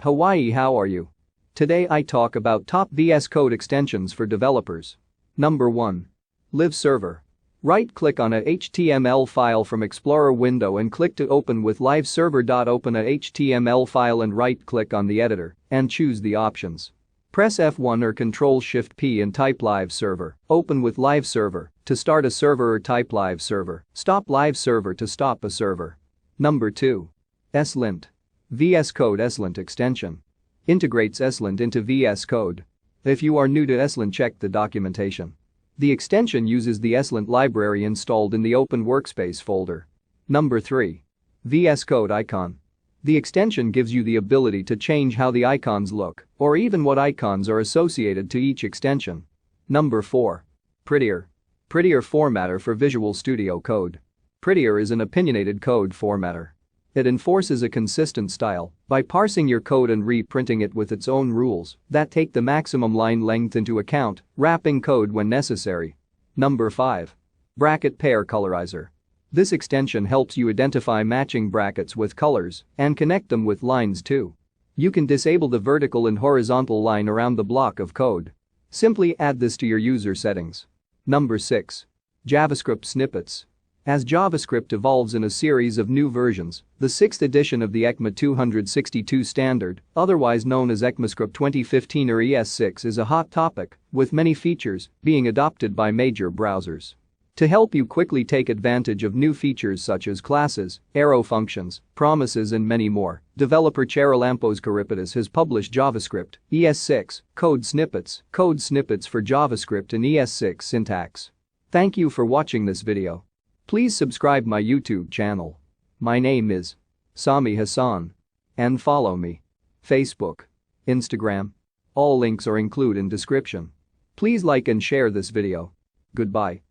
Hawaii, how are you? Today I talk about top VS Code extensions for developers. Number 1. Live Server. Right-click on a HTML file from Explorer window and click to open with Live Server. Open a HTML file and right-click on the editor and choose the options. Press F1 or Ctrl-Shift-P and type Live Server. Open with Live Server to start a server or type Live Server. Stop Live Server to stop a server. Number 2. ESLint. VS Code ESLint extension. Integrates ESLint into VS Code. If you are new to ESLint, check the documentation. The extension uses the ESLint library installed in the Open Workspace folder. Number 3. VS Code Icon. The extension gives you the ability to change how the icons look or even what icons are associated to each extension. Number 4. Prettier. Prettier formatter for Visual Studio Code. Prettier is an opinionated code formatter. It enforces a consistent style by parsing your code and reprinting it with its own rules that take the maximum line length into account, wrapping code when necessary. Number 5. Bracket Pair Colorizer. This extension helps you identify matching brackets with colors and connect them with lines too. You can disable the vertical and horizontal line around the block of code. Simply add this to your user settings. Number 6. JavaScript Snippets. As JavaScript evolves in a series of new versions, the 6th edition of the ECMA 262 standard, otherwise known as ECMAScript 2015 or ES6, is a hot topic, with many features being adopted by major browsers. To help you quickly take advantage of new features such as classes, arrow functions, promises and many more, developer Charalampos Karipitis has published JavaScript ES6 code snippets for JavaScript and ES6 syntax. Thank you for watching this video. Please subscribe my YouTube channel. My name is Sami Hassan. And follow me. Facebook, Instagram. All links are included in description. Please like and share this video. Goodbye.